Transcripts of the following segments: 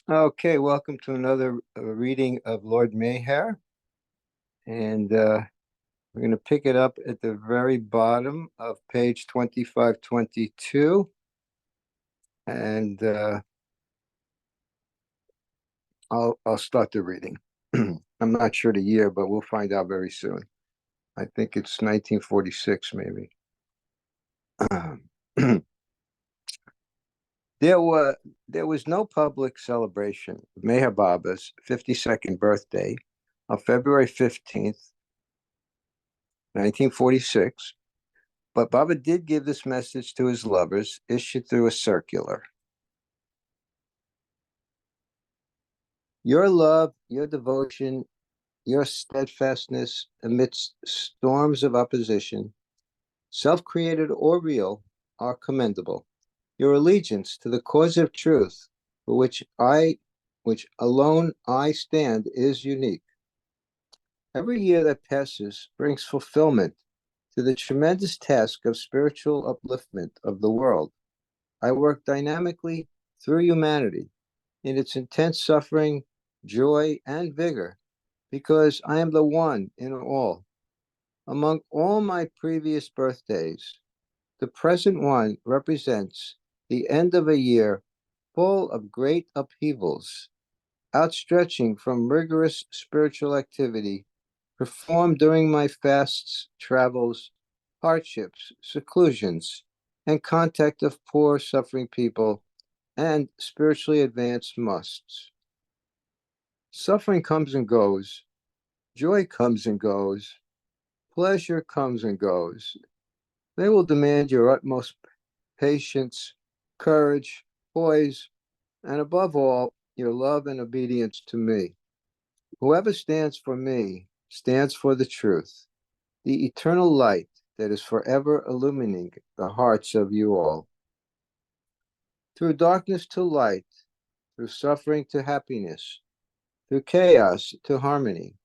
Okay, welcome to another reading of Lord Mayher. And we're going to pick it up at the very bottom of page 2522. And I'll start the reading. I'm not sure the year, but we'll find out very soon. I think it's 1946, maybe. There was no public celebration of Meher Baba's 52nd birthday on February 15th, 1946, but Baba did give this message to his lovers, issued through a circular. Your love, your devotion, your steadfastness amidst storms of opposition, self-created or real, are commendable. Your allegiance to the cause of truth, for which alone I stand, is unique. Every year that passes brings fulfillment to the tremendous task of spiritual upliftment of the world. I work dynamically through humanity in its intense suffering, joy, and vigor, because I am the one in all. Among all my previous birthdays, the present one represents the end of a year full of great upheavals, outstretching from rigorous spiritual activity performed during my fasts, travels, hardships, seclusions, and contact of poor, suffering people, and spiritually advanced musts. Suffering comes and goes, joy comes and goes, pleasure comes and goes. They will demand your utmost patience, courage, poise, and above all, your love and obedience to me. Whoever stands for me stands for the truth, the eternal light that is forever illumining the hearts of you all. Through darkness to light, through suffering to happiness, through chaos to harmony,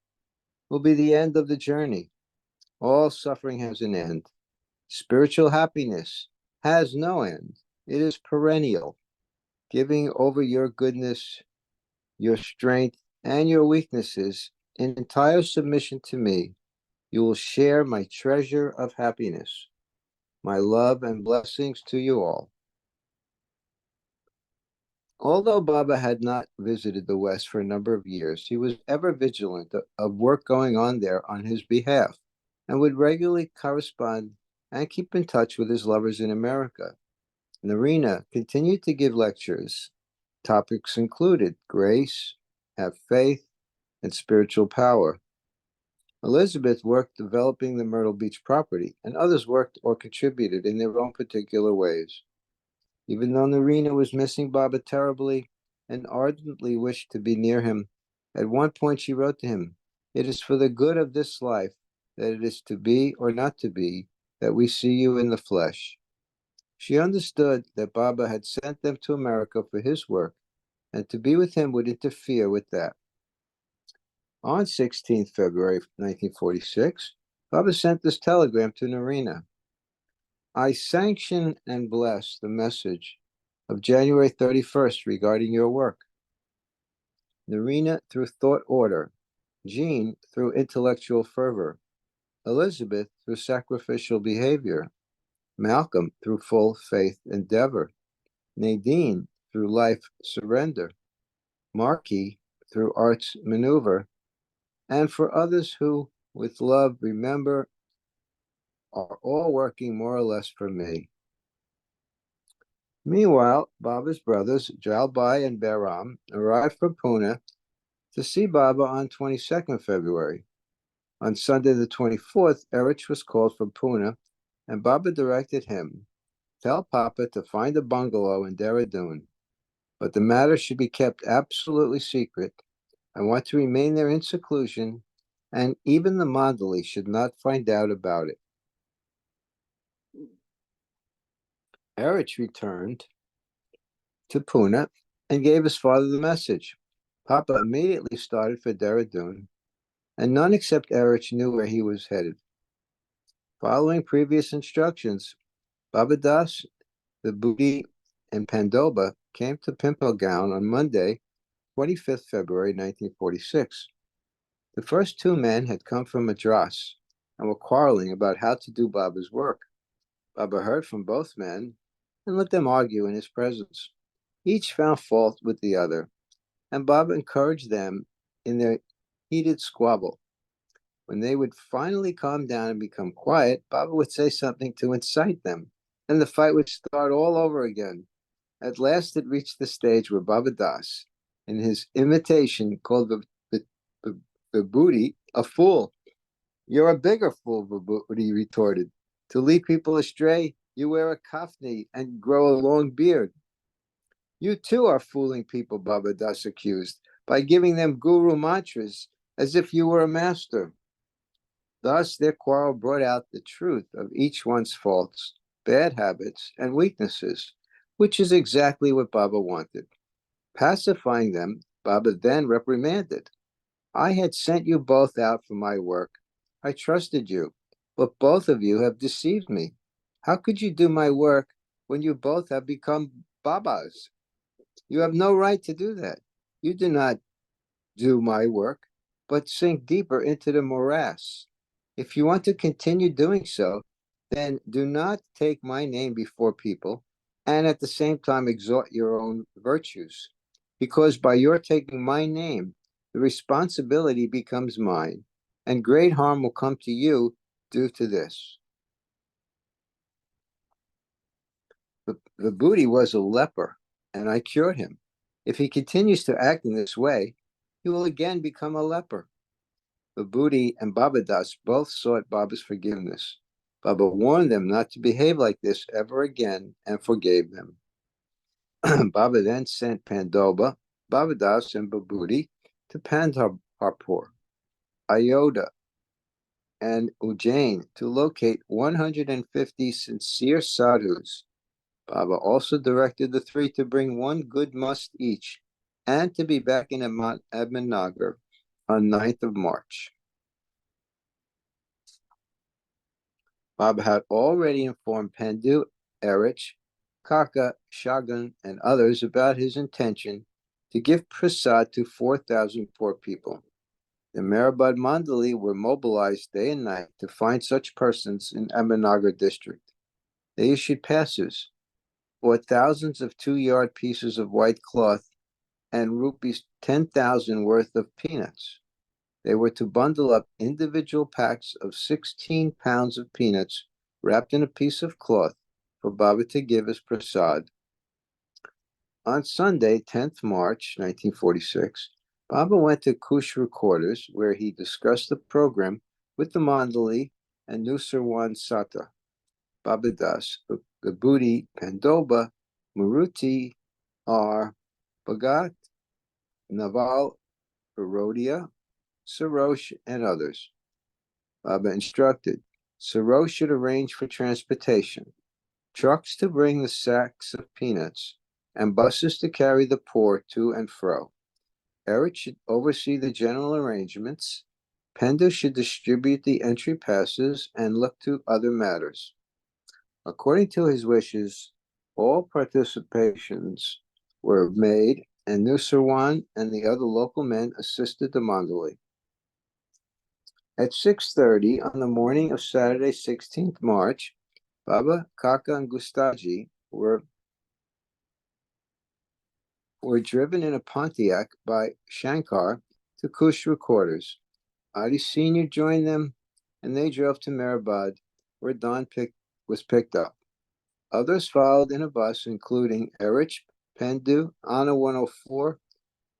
will be the end of the journey. All suffering has an end. Spiritual happiness has no end. It is perennial, giving over your goodness, your strength, and your weaknesses in entire submission to me. You will share my treasure of happiness. My love and blessings to you all. Although Baba had not visited the West for a number of years, he was ever vigilant of work going on there on his behalf and would regularly correspond and keep in touch with his lovers in America. Narina continued to give lectures. Topics included grace, have faith, and spiritual power. Elizabeth worked developing the Myrtle Beach property, and others worked or contributed in their own particular ways. Even though Narina was missing Baba terribly and ardently wished to be near him, at one point she wrote to him, "It is for the good of this life that it is to be or not to be that we see you in the flesh." She understood that Baba had sent them to America for his work, and to be with him would interfere with that. On 16th February 1946, Baba sent this telegram to Narina. I sanction and bless the message of January 31st regarding your work. Narina through thought order, Jean through intellectual fervor, Elizabeth through sacrificial behavior, Malcolm through full faith endeavor, Nadine through life surrender, Marquis through arts maneuver, and for others who, with love, remember, are all working more or less for me. Meanwhile, Baba's brothers, Jalbai and Behram, arrived from Pune to see Baba on 22nd February. On Sunday the 24th, Erich was called from Pune, and Baba directed him, "Tell Papa to find a bungalow in Dehradun, but the matter should be kept absolutely secret. I want to remain there in seclusion, and even the Mandali should not find out about it." Erich returned to Pune and gave his father the message. Papa immediately started for Dehradun, and none except Erich knew where he was headed. Following previous instructions, Baba Das, the Budi, and Pandoba came to Pimpalgaon on Monday 25th February 1946. The first two men had come from Madras and were quarreling about how to do Baba's work. Baba heard from both men and let them argue in his presence. Each found fault with the other, and Baba encouraged them in their heated squabble. When they would finally calm down and become quiet, Baba would say something to incite them, and the fight would start all over again. At last, it reached the stage where Baba Das, in his imitation, called Vibhuti a fool. "You're a bigger fool," Vibhuti retorted. "To lead people astray, you wear a kafni and grow a long beard." "You too are fooling people," Baba Das accused, "by giving them guru mantras as if you were a master." Thus, their quarrel brought out the truth of each one's faults, bad habits, and weaknesses, which is exactly what Baba wanted. Pacifying them, Baba then reprimanded. "I had sent you both out for my work. I trusted you, but both of you have deceived me. How could you do my work when you both have become Babas? You have no right to do that. You do not do my work, but sink deeper into the morass. If you want to continue doing so, then do not take my name before people and at the same time exalt your own virtues. Because by your taking my name, the responsibility becomes mine, and great harm will come to you due to this." The Buddha was a leper, and I cured him. If he continues to act in this way, he will again become a leper. Vibhuti and Baba Das both sought Baba's forgiveness. Baba warned them not to behave like this ever again and forgave them. Baba then sent Pandoba, Baba Das, and Vibhuti to Pandharpur, Ayodhya, and Ujjain to locate 150 sincere sadhus. Baba also directed the three to bring one good must each and to be back in Ahmednagar on 9th of March. Baba had already informed Pandu, Erich, Kaka, Shagun, and others about his intention to give prasad to 4,000 poor people. The Meherabad Mandali were mobilized day and night to find such persons in Ahmednagar district. They issued passes, bought thousands of 2-yard pieces of white cloth, and rupees 10,000 worth of peanuts. They were to bundle up individual packs of 16 pounds of peanuts wrapped in a piece of cloth for Baba to give as prasad. On Sunday, 10th March 1946, Baba went to Kushru quarters where he discussed the program with the Mandali and Nusarwan Sata. Baba Das, Vibhuti, Pandoba, Maruti R. Bhagat, Naval, Barodia, Sarosh, and others. Baba instructed Sarosh should arrange for transportation, trucks to bring the sacks of peanuts, and buses to carry the poor to and fro. Eric should oversee the general arrangements. Pendo should distribute the entry passes and look to other matters. According to his wishes, all participations were made, and Nusarwan and the other local men assisted the Mandali. At 6:30 on the morning of Saturday, 16th March, Baba, Kaka, and Gustaji were driven in a Pontiac by Shankar to Kushru quarters. Adi Sr. joined them, and they drove to Meherabad, where Don was picked up. Others followed in a bus, including Erich, Pendu, Anna 104,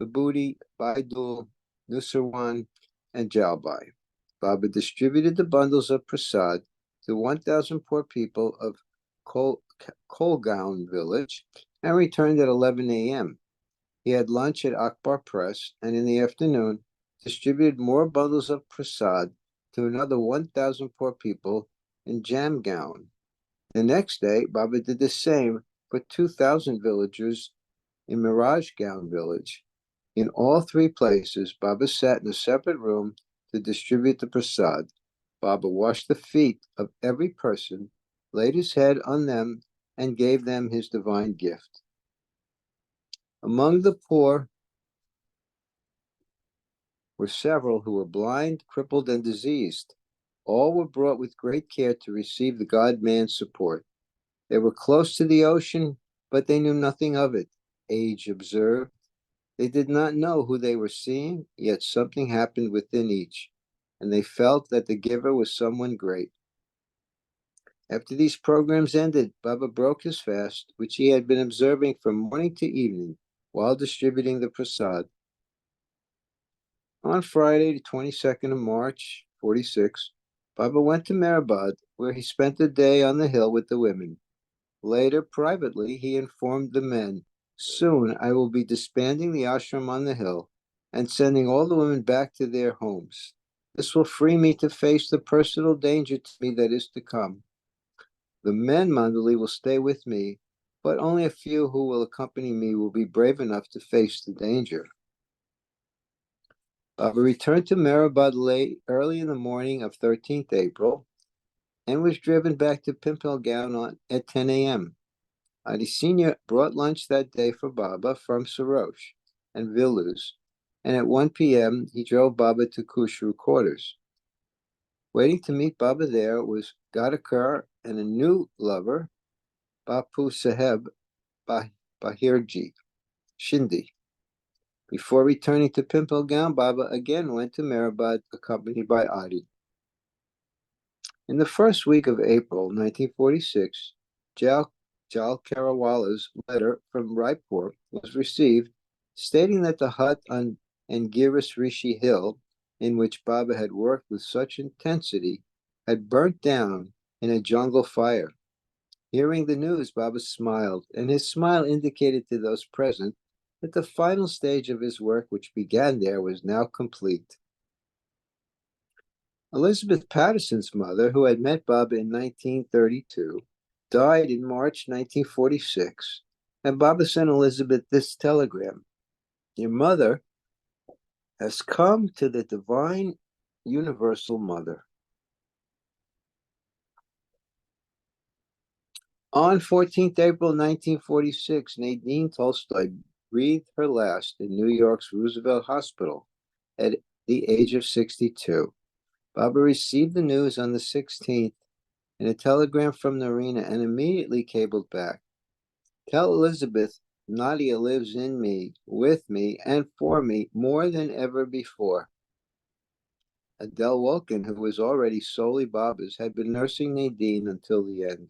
Vibhuti, Baidul, Nusarwan, and Jalbai. Baba distributed the bundles of prasad to 1,000 poor people of Kolgaon village and returned at 11 a.m. He had lunch at Akbar Press, and in the afternoon distributed more bundles of prasad to another 1,000 poor people in Jamgaon. The next day, Baba did the same for 2,000 villagers in Mirajgaon village. In all three places, Baba sat in a separate room to distribute the prasad. Baba washed the feet of every person, laid his head on them, and gave them his divine gift. Among the poor were several who were blind, crippled, and diseased. All were brought with great care to receive the God-man's support. They were close to the ocean, but they knew nothing of it, Age observed. They did not know who they were seeing, yet something happened within each, and they felt that the giver was someone great. After these programs ended, Baba broke his fast, which he had been observing from morning to evening while distributing the prasad. On Friday, the 22nd of March, 46, Baba went to Meherabad, where he spent the day on the hill with the women. Later, privately, he informed the men, "Soon I will be disbanding the ashram on the hill and sending all the women back to their homes. This will free me to face the personal danger to me that is to come. The men, Mandali, will stay with me, but only a few who will accompany me will be brave enough to face the danger." Baba returned to Meherabad early in the morning of 13th April and was driven back to Pimpalgaon at 10 a.m. Adi Senior brought lunch that day for Baba from Sarosh and Vilus, and at 1 p.m. he drove Baba to Kushru quarters. Waiting to meet Baba there was Gadakar and a new lover, Bapu Saheb Bahirji Shindi. Before returning to Pimpalgaon, Baba again went to Meherabad, accompanied by Adi. In the first week of April 1946, Jal Karawala's letter from Raipur was received, stating that the hut on Angiras Rishi Hill, in which Baba had worked with such intensity, had burnt down in a jungle fire. Hearing the news, Baba smiled, and his smile indicated to those present that the final stage of his work, which began there, was now complete. Elizabeth Patterson's mother, who had met Baba in 1932, died in March 1946, and Baba sent Elizabeth this telegram: "Your mother has come to the Divine Universal Mother." On 14th April 1946, Nadine Tolstoy breathed her last in New York's Roosevelt Hospital at the age of 62. Baba received the news on the 16th in a telegram from Narina and immediately cabled back, "Tell Elizabeth Nadia lives in me, with me, and for me more than ever before." Adele Wilkin, who was already solely Baba's, had been nursing Nadine until the end.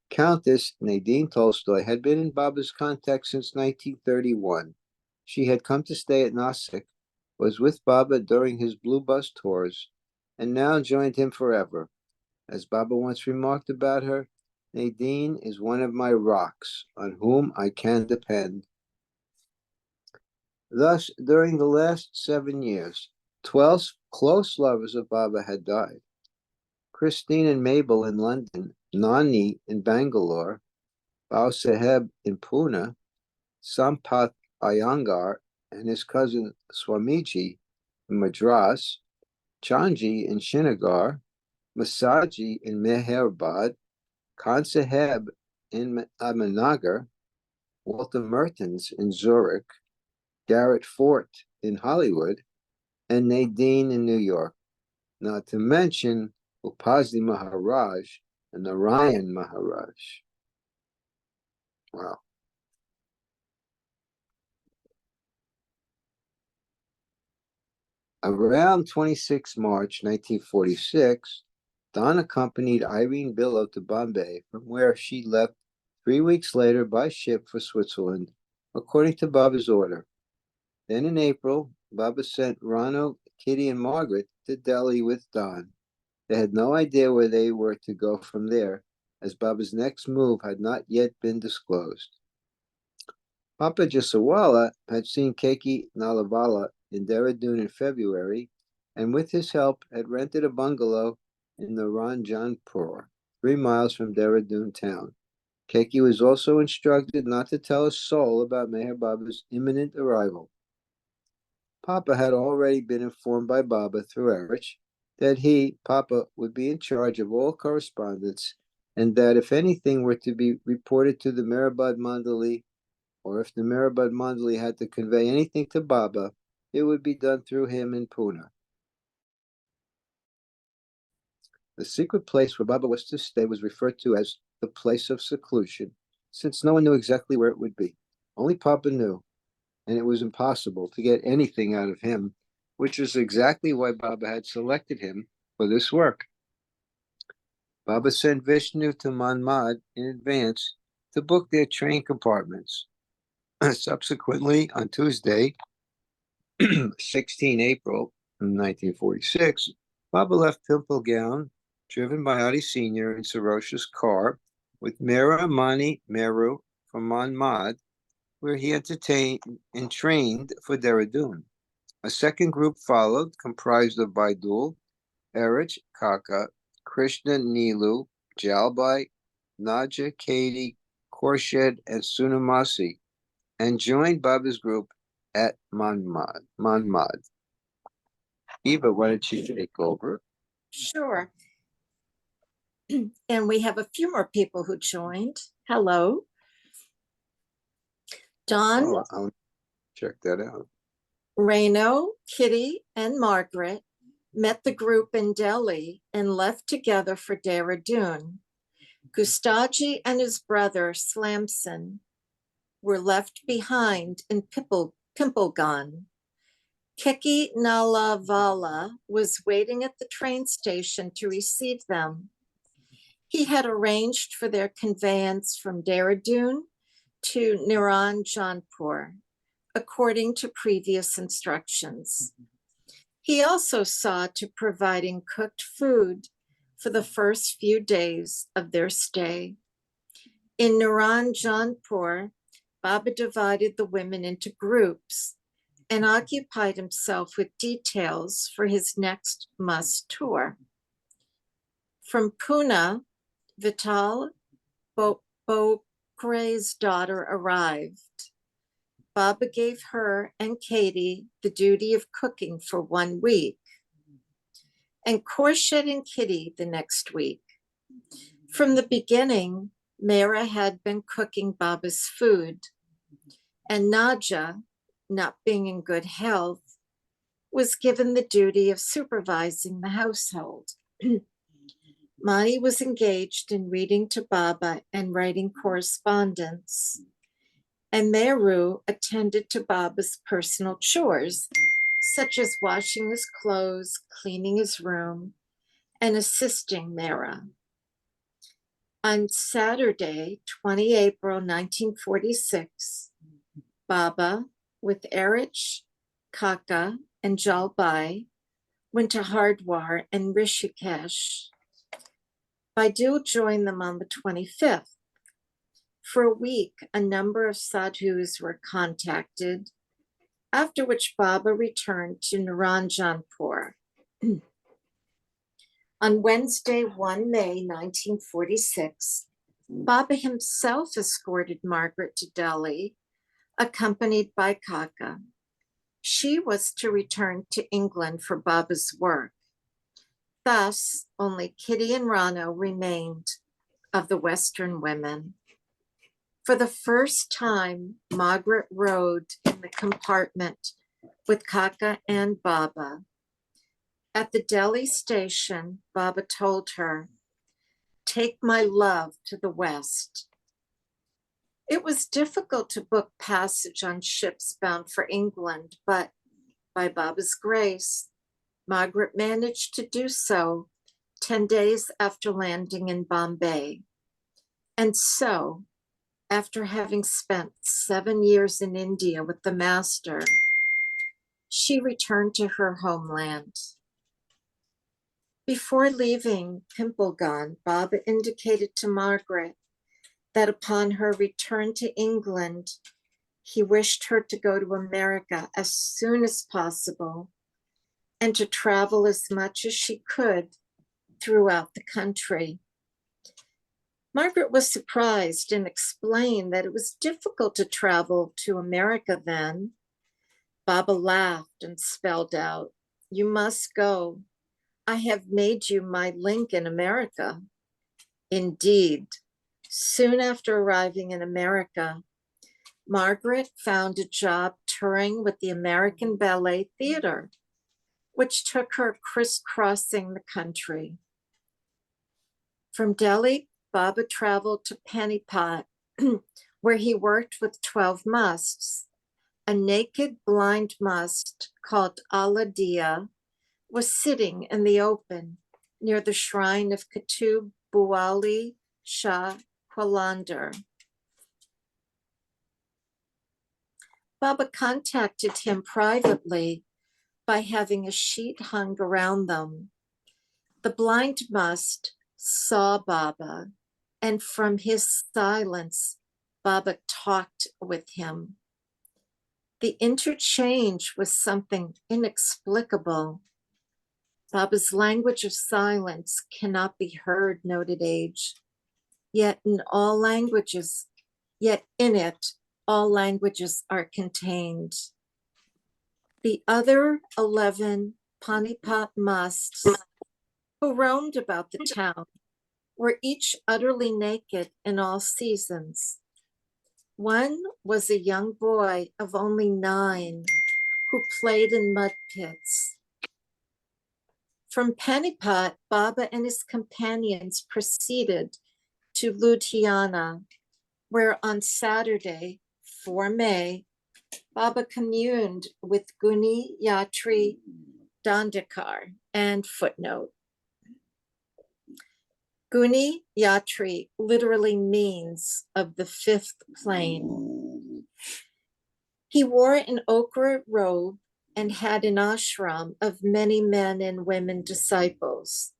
Countess Nadine Tolstoy had been in Baba's contact since 1931. She had come to stay at Nasik, was with Baba during his Blue Bus tours, and now joined him forever. As Baba once remarked about her, "Nadine is one of my rocks, on whom I can depend." Thus, during the last 7 years, 12 close lovers of Baba had died. Christine and Mabel in London, Nani in Bangalore, Bao Saheb in Pune, Sampath Iyengar and his cousin Swamiji in Madras, Chanji in Srinagar, Masaji in Meherabad, Khan Saheb in Ahmednagar, Walter Mertens in Zurich, Garrett Fort in Hollywood, and Nadine in New York, not to mention Upasni Maharaj and Narayan Maharaj. Wow. Around 26 March 1946, Don accompanied Irene Billow to Bombay, from where she left 3 weeks later by ship for Switzerland, according to Baba's order. Then in April, Baba sent Rano, Kitty, and Margaret to Delhi with Don. They had no idea where they were to go from there, as Baba's next move had not yet been disclosed. Papa Jasawala had seen Keki Nalavala in Dehradun in February, and with his help had rented a bungalow in the Ranjanpur, 3 miles from Dehradun town. Keki was also instructed not to tell a soul about Meher Baba's imminent arrival. Papa had already been informed by Baba through Erich that he, Papa, would be in charge of all correspondence, and that if anything were to be reported to the Meherabad Mandali, or if the Meherabad Mandali had to convey anything to Baba, it would be done through him in Pune. The secret place where Baba was to stay was referred to as the place of seclusion, since no one knew exactly where it would be. Only Papa knew, and it was impossible to get anything out of him, which was exactly why Baba had selected him for this work. Baba sent Vishnu to Manmad in advance to book their train compartments. Subsequently, on Tuesday, 16 April 1946, Baba left Pimplegown, driven by Adi Sr. in Sarosha's car, with Mera Mani Meru from Manmad, where he entertained and trained for Dehradun. A second group followed, comprised of Baidul, Erich, Kaka, Krishna, Nilu, Jalbai, Naja, Katie, Khorshed, and Sunamasi, and joined Baba's group at Manmad. Eva, why don't you take over? Sure. And we have a few more people who joined. Hello. Don, I'll check that out. Reno, Kitty, and Margaret met the group in Delhi and left together for Dehradun. Gustaji and his brother Slamson were left behind in Pimplegan. Kiki Nalavala was waiting at the train station to receive them. He had arranged for their conveyance from Dehradun to Niranjanpur, according to previous instructions. He also saw to providing cooked food for the first few days of their stay. In Niranjanpur, Baba divided the women into groups and occupied himself with details for his next must tour. From Pune, Vital Bokre's daughter arrived. Baba gave her and Katie the duty of cooking for 1 week, and Khorshed and Kitty the next week. From the beginning, Mera had been cooking Baba's food, and Naja, not being in good health, was given the duty of supervising the household. Mani was engaged in reading to Baba and writing correspondence, and Meru attended to Baba's personal chores, such as washing his clothes, cleaning his room, and assisting Mera. On Saturday, 20 April 1946, Baba, with Erich, Kaka, and Jalbai, went to Hardwar and Rishikesh. Baidul joined them on the 25th. For a week, a number of sadhus were contacted, after which Baba returned to Niranjanpur. On Wednesday, 1 May 1946, Baba himself escorted Margaret to Delhi, accompanied by Kaka. She was to return to England for Baba's work. Thus, only Kitty and Rano remained of the Western women. For the first time, Margaret rode in the compartment with Kaka and Baba. At the Delhi station, Baba told her, "Take my love to the West." It was difficult to book passage on ships bound for England, but by Baba's grace, Margaret managed to do so 10 days after landing in Bombay. And so, after having spent 7 years in India with the master, she returned to her homeland. Before leaving Pimplegan, Baba indicated to Margaret that upon her return to England, he wished her to go to America as soon as possible and to travel as much as she could throughout the country. Margaret was surprised and explained that it was difficult to travel to America then. Baba laughed and spelled out, "You must go. I have made you my link in America." Indeed, soon after arriving in America, Margaret found a job touring with the American Ballet Theater, which took her crisscrossing the country. From Delhi, Baba traveled to Panipat, where he worked with 12 musts. A naked blind must called Aladia was sitting in the open near the shrine of Qutub Buwali Shah Qalandar. Baba contacted him privately by having a sheet hung around them. The blind must saw Baba, and from his silence, Baba talked with him. The interchange was something inexplicable. Baba's language of silence cannot be heard, noted Age. Yet in it, all languages are contained. The other 11 Panipat musts who roamed about the town were each utterly naked in all seasons. One was a young boy of only 9 who played in mud pits. From Panipat, Baba and his companions proceeded to Ludhiana, where on Saturday, 4 May, Baba communed with Guni Yatri Dandekar. And footnote. Guni Yatri literally means of the 5th plane. He wore an ochre robe and had an ashram of many men and women disciples.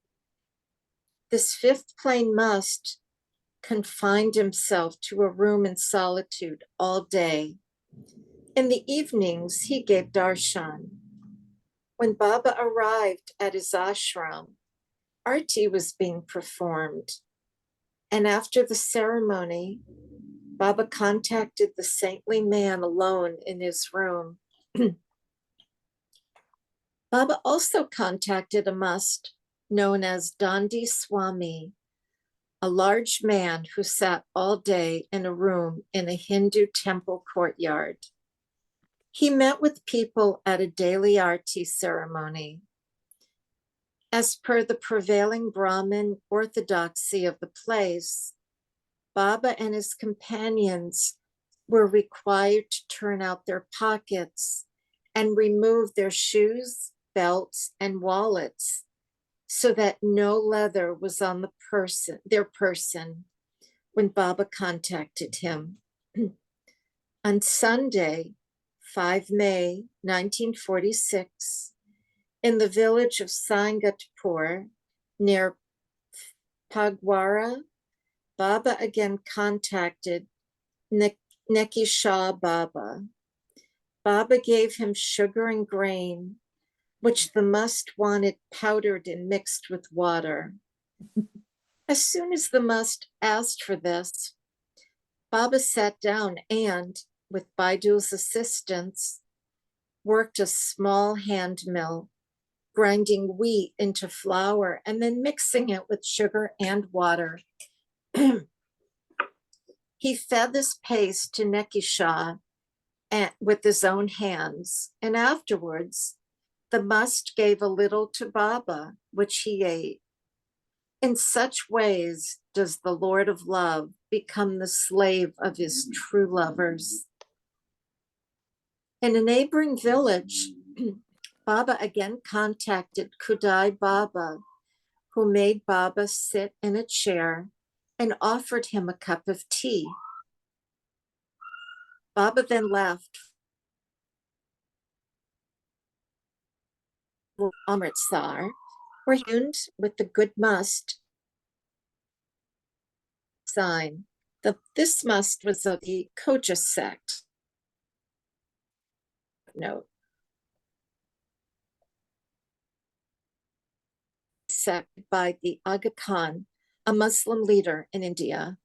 This 5th plane must confined himself to a room in solitude all day. In the evenings, he gave darshan. When Baba arrived at his ashram, Arti was being performed. And after the ceremony, Baba contacted the saintly man alone in his room. Baba also contacted a must known as Dandi Swami, a large man who sat all day in a room in a Hindu temple courtyard. He met with people at a daily arti ceremony. As per the prevailing Brahmin orthodoxy of the place, Baba and his companions were required to turn out their pockets and remove their shoes, belts, and wallets so that no leather was on their person when Baba contacted him. On Sunday, 5 May 1946, in the village of Sangatpur near Pagwara, Baba again contacted Neki Shah Baba. Baba gave him sugar and grain, which the must wanted powdered and mixed with water. As soon as the must asked for this, Baba sat down and, with Baidu's assistance, worked a small hand mill, grinding wheat into flour and then mixing it with sugar and water. He fed this paste to Neki Shah with his own hands, and afterwards, the must gave a little to Baba, which he ate. In such ways does the Lord of Love become the slave of his true lovers. In a neighboring village, Baba again contacted Kudai Baba, who made Baba sit in a chair and offered him a cup of tea. Baba then left for Amritsar, where he united with the good must sign. This must was of the Koja sect. Note. Sect by the Aga Khan, a Muslim leader in India.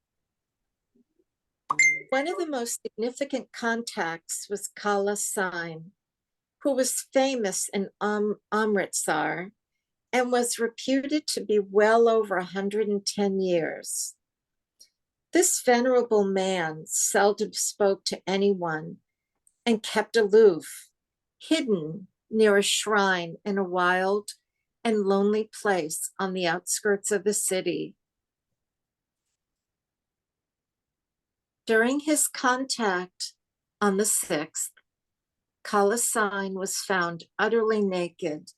One of the most significant contacts was Kala Sain, who was famous in Amritsar and was reputed to be well over 110 years. This venerable man seldom spoke to anyone and kept aloof, hidden near a shrine in a wild and lonely place on the outskirts of the city. During his contact on the 6th, Kalasine was found utterly naked,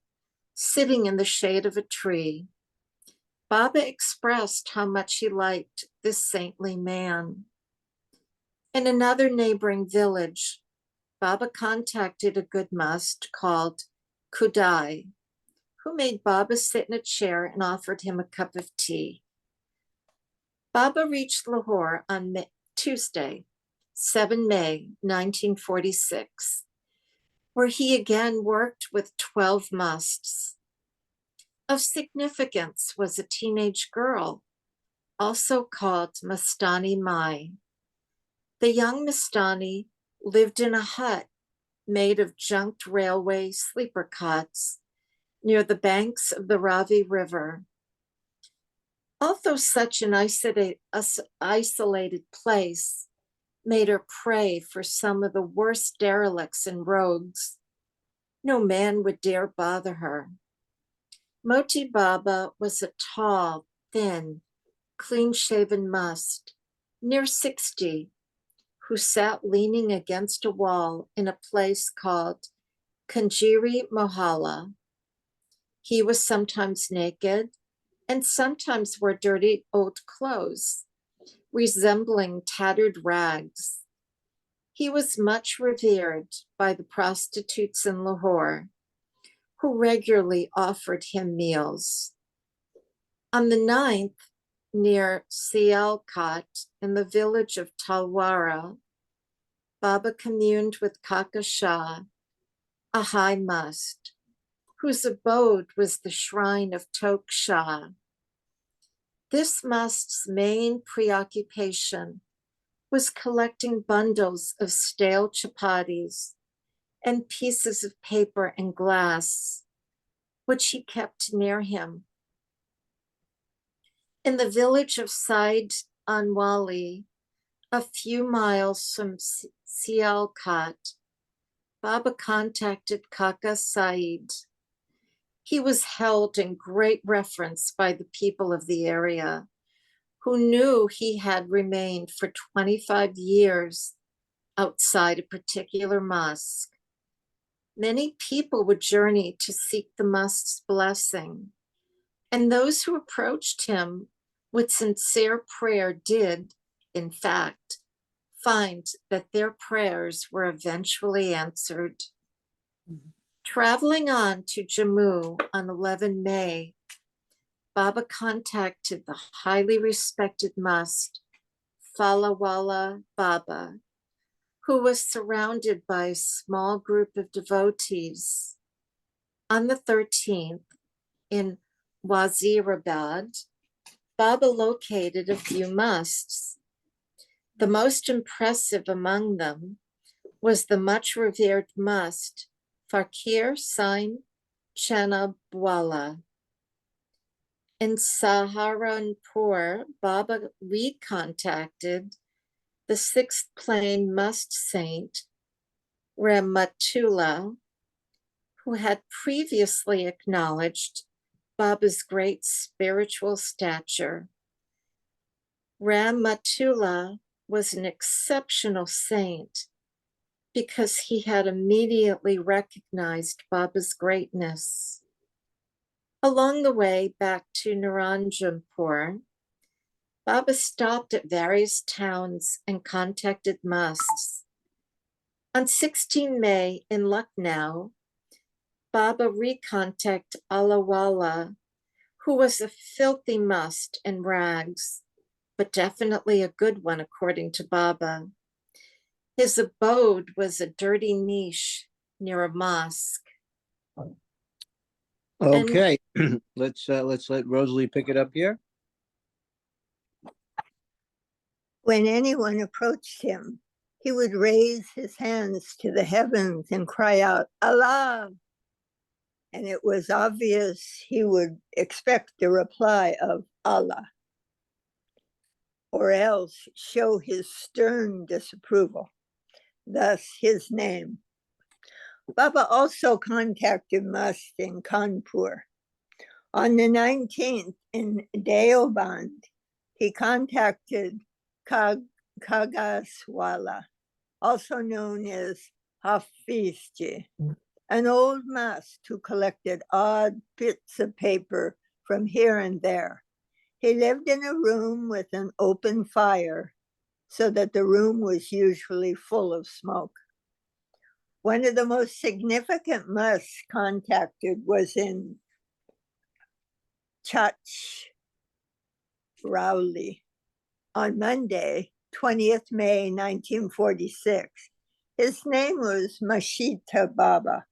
sitting in the shade of a tree. Baba expressed how much he liked this saintly man. In another neighboring village, Baba contacted a good must called Kudai, who made Baba sit in a chair and offered him a cup of tea. Baba reached Lahore on Tuesday, 7 May 1946, where he again worked with 12 musts. Of significance was a teenage girl, also called Mastani Mai. The young Mastani lived in a hut made of junked railway sleeper cots near the banks of the Ravi River. Although such an isolated place made her prey for some of the worst derelicts and rogues, no man would dare bother her. Moti Baba was a tall, thin, clean-shaven must, near 60, who sat leaning against a wall in a place called Kanjiri Mohalla. He was sometimes naked and sometimes wore dirty old clothes, resembling tattered rags. He was much revered by the prostitutes in Lahore, who regularly offered him meals. On the 9th, near Sialkot in the village of Talwara, Baba communed with Kaka Shah, a high must, whose abode was the shrine of Tok Shah. This must's main preoccupation was collecting bundles of stale chapatis and pieces of paper and glass, which he kept near him. In the village of Said Anwali, a few miles from Sialkot, Baba contacted Kaka Said. He was held in great reverence by the people of the area, who knew he had remained for 25 years outside a particular mosque. Many people would journey to seek the mosque's blessing, and those who approached him with sincere prayer did, in fact, find that their prayers were eventually answered. Traveling on to Jammu on 11 May, Baba contacted the highly respected must, Falawala Baba, who was surrounded by a small group of devotees. On the 13th, in Wazirabad, Baba located a few musts. The most impressive among them was the much revered must, Fakir Sain Chanabwala. In Saharanpur, Baba recontacted the 6th plain must saint, Ramatullah, who had previously acknowledged Baba's great spiritual stature. Ramatullah was an exceptional saint because he had immediately recognized Baba's greatness. Along the way back to Naranjanpur, Baba stopped at various towns and contacted musts. On 16 May in Lucknow, Baba recontacted Alawala, who was a filthy must in rags, but definitely a good one according to Baba. His abode was a dirty niche near a mosque. Okay, let's let Rosalie pick it up here. When anyone approached him, he would raise his hands to the heavens and cry out, Allah! And it was obvious he would expect the reply of Allah. or else show his stern disapproval, thus his name. Baba also contacted Must in Kanpur. On the 19th in Deoband, he contacted Kagaswala, also known as Hafizji, an old Must who collected odd bits of paper from here and there. He lived in a room with an open fire, so that the room was usually full of smoke. One of the most significant Musts contacted was in Chachrauli on Monday, 20th May 1946. His name was Mashita Baba.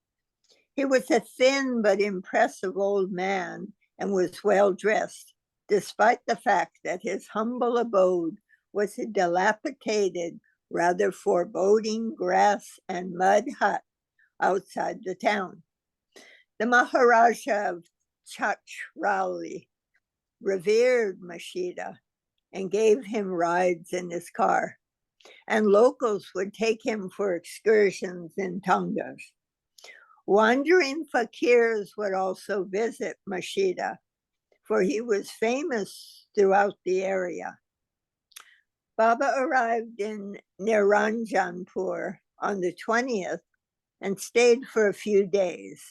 He was a thin but impressive old man and was well dressed, despite the fact that his humble abode was a dilapidated, rather foreboding grass and mud hut outside the town. The Maharaja of Chachrauli revered Mashita and gave him rides in his car, and locals would take him for excursions in Tongas. Wandering fakirs would also visit Mashita, for he was famous throughout the area. Baba arrived in Niranjanpur on the 20th and stayed for a few days,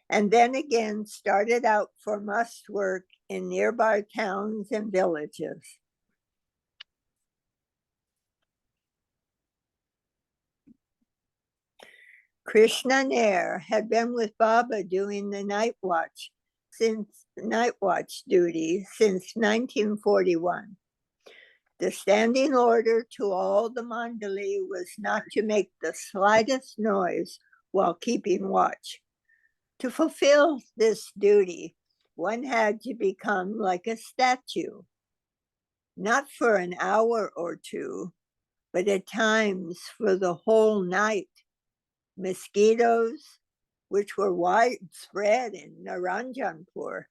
and then again started out for Must work in nearby towns and villages. Krishna Nair had been with Baba doing the night watch duty since 1941. The standing order to all the Mandali was not to make the slightest noise while keeping watch. To fulfill this duty, one had to become like a statue, not for an hour or two, but at times for the whole night. Mosquitoes, which were widespread in Naranjanpur,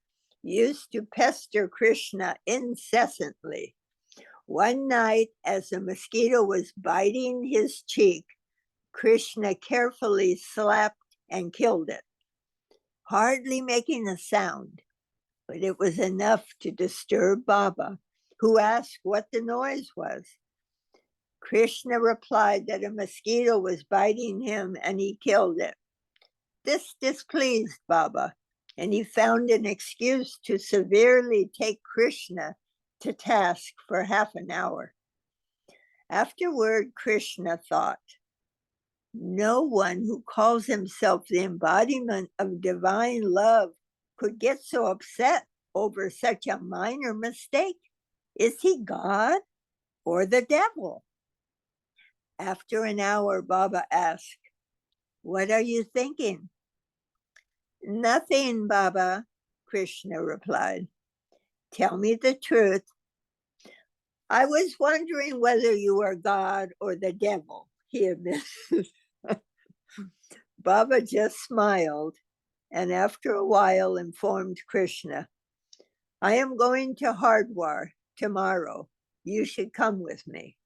used to pester Krishna incessantly. One night, as a mosquito was biting his cheek, Krishna carefully slapped and killed it, hardly making a sound, but it was enough to disturb Baba, who asked what the noise was. Krishna replied that a mosquito was biting him and he killed it. This displeased Baba, and he found an excuse to severely take Krishna to task for half an hour. Afterward, Krishna thought, no one who calls himself the embodiment of divine love could get so upset over such a minor mistake. Is he God or the devil? After an hour, Baba asked, what are you thinking? Nothing, Baba, Krishna replied. Tell me the truth. I was wondering whether you are God or the devil, he admitted. Baba just smiled and after a while informed Krishna, I am going to Hardwar tomorrow. You should come with me.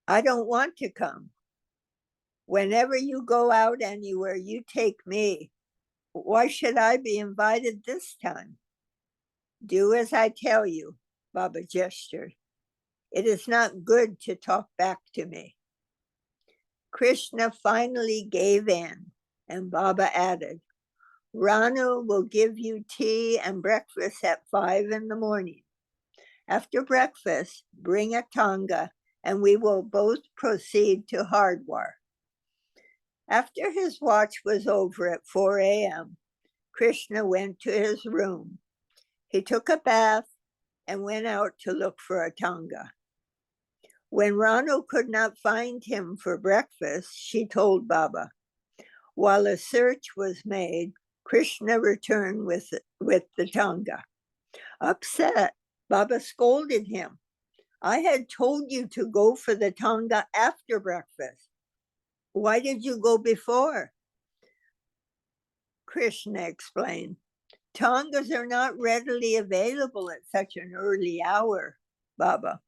I don't want to come. Whenever you go out anywhere, you take me. Why should I be invited this time? Do as I tell you, Baba gestured. It is not good to talk back to me. Krishna finally gave in, and Baba added, Ranu will give you tea and breakfast at 5 in the morning. After breakfast, bring a tanga, and we will both proceed to Hardwar. After his watch was over at 4 a.m., Krishna went to his room. He took a bath and went out to look for a tanga. When Ranu could not find him for breakfast, she told Baba. While a search was made, Krishna returned with the tanga. Upset, Baba scolded him. I had told you to go for the tanga after breakfast. Why did you go before? Krishna explained. Tongas are not readily available at such an early hour, Baba.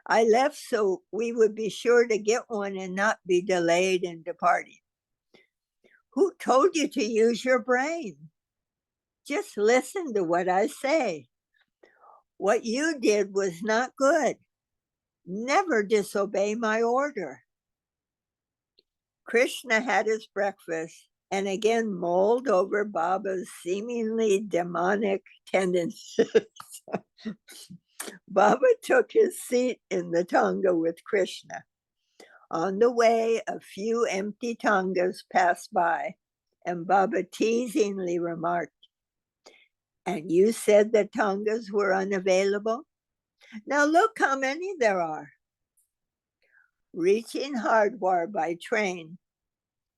I left so we would be sure to get one and not be delayed in departing. Who told you to use your brain? Just listen to what I say. What you did was not good. Never disobey my order. Krishna had his breakfast and again mulled over Baba's seemingly demonic tendencies. Baba took his seat in the Tonga with Krishna. On the way, a few empty Tongas passed by, and Baba teasingly remarked, "And you said the Tongas were unavailable? Now look how many there are." Reaching Hardwar by train,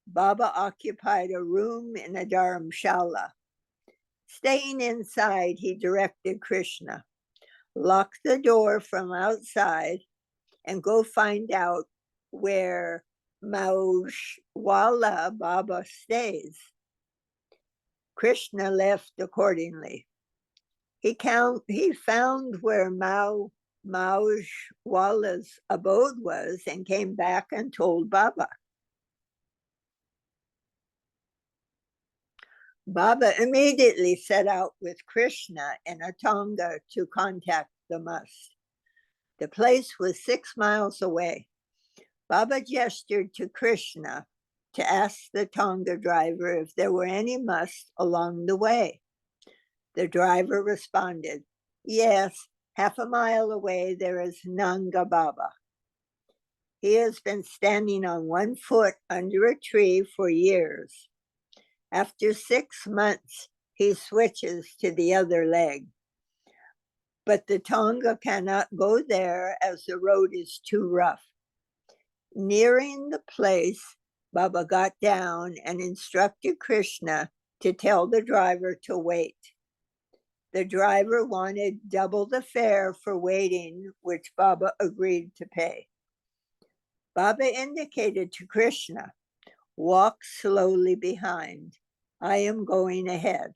Baba occupied a room in a dharamshala. Staying inside, he directed Krishna, "Lock the door from outside and go find out where Maushwala Baba stays." Krishna left accordingly. He found where Maushwala's abode was and came back and told Baba. Baba immediately set out with Krishna in a Tonga to contact the must. The place was 6 miles away. Baba gestured to Krishna to ask the Tonga driver if there were any must along the way. The driver responded, "Yes, half a mile away there is Nanga Baba. He has been standing on one foot under a tree for years. After 6 months, he switches to the other leg. But the Tonga cannot go there as the road is too rough." Nearing the place, Baba got down and instructed Krishna to tell the driver to wait. The driver wanted double the fare for waiting, which Baba agreed to pay. Baba indicated to Krishna, "Walk slowly behind. I am going ahead."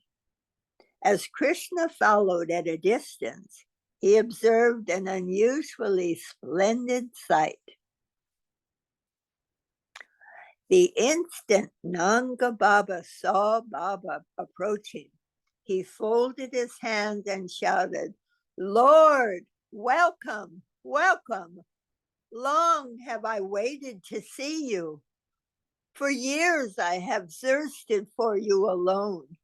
As Krishna followed at a distance, he observed an unusually splendid sight. The instant Nanga Baba saw Baba approaching, he folded his hands and shouted, "Lord, welcome, welcome. Long have I waited to see you. For years I have thirsted for you alone.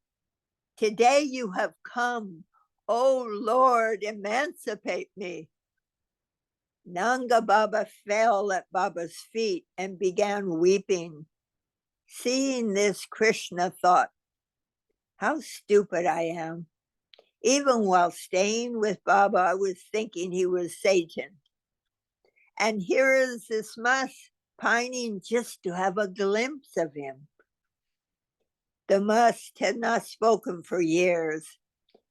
Today you have come. Oh Lord, emancipate me." Nanga Baba fell at Baba's feet and began weeping. Seeing this, Krishna thought, "How stupid I am. Even while staying with Baba, I was thinking he was Satan. And here is this must pining just to have a glimpse of him." The must had not spoken for years,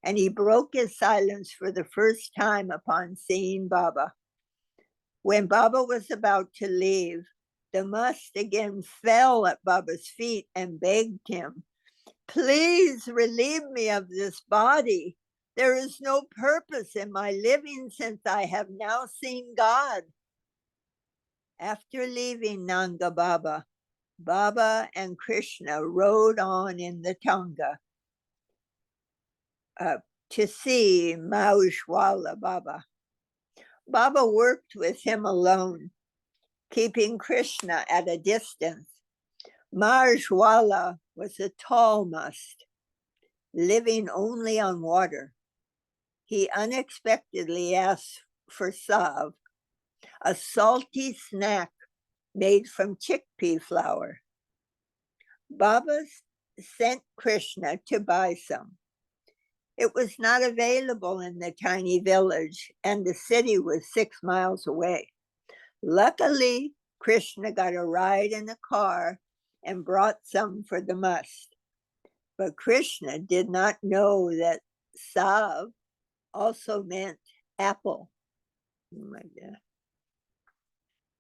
and he broke his silence for the first time upon seeing Baba. When Baba was about to leave, the must again fell at Baba's feet and begged him, "Please relieve me of this body. There is no purpose in my living since I have now seen God." After leaving Nanga Baba, Baba and Krishna rode on in the Tonga to see Maushwala Baba. Baba worked with him alone, keeping Krishna at a distance. Maushwala was a tall must, living only on water. He unexpectedly asked for sav, a salty snack made from chickpea flour. Baba sent Krishna to buy some. It was not available in the tiny village, and the city was 6 miles away. Luckily, Krishna got a ride in a car and brought some for the must. But Krishna did not know that sav also meant apple. Oh my God.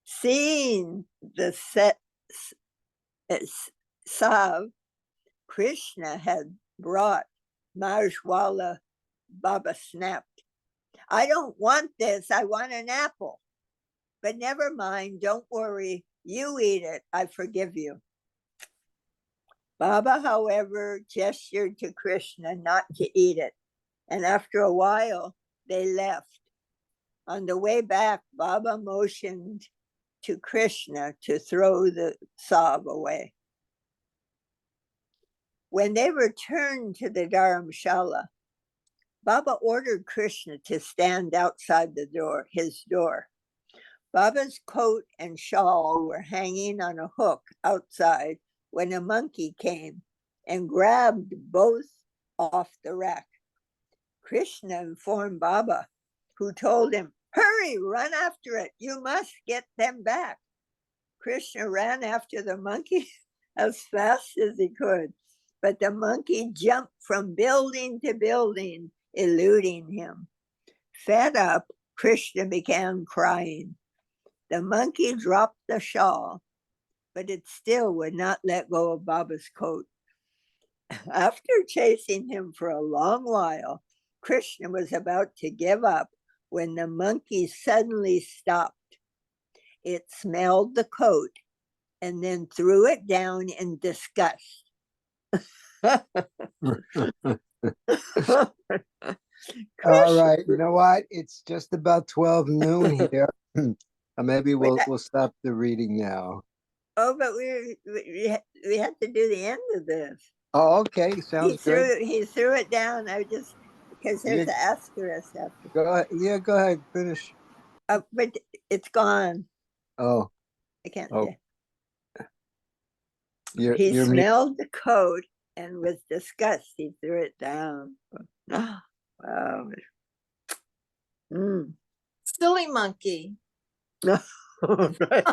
Seeing the sav Krishna had brought Majwala Baba snapped. I don't want this. I want an apple. But never mind. Don't worry. You eat it. I forgive you. Baba, however, gestured to Krishna not to eat it. And after a while, they left. On the way back, Baba motioned to Krishna to throw the sav away. When they returned to the Dharamshala, Baba ordered Krishna to stand outside his door. Baba's coat and shawl were hanging on a hook outside when a monkey came and grabbed both off the rack. Krishna informed Baba, who told him, "Hurry, run after it. You must get them back." Krishna ran after the monkey as fast as he could, but the monkey jumped from building to building, eluding him. Fed up, Krishna began crying. The monkey dropped the shawl, but it still would not let go of Baba's coat. After chasing him for a long while, Krishna was about to give up when the monkey suddenly stopped. It smelled the coat and then threw it down in disgust. All right, you know what? It's just about 12 noon here. Maybe we'll stop the reading now. Oh, but we had to do the end of this. Oh, okay, sounds good. He threw it down. Because there's an asterisk after. Go ahead. Yeah, go ahead. Finish. But it's gone. Oh, I can't oh. say. He smelled the coat and with disgust he threw it down. Wow. Silly monkey. Right.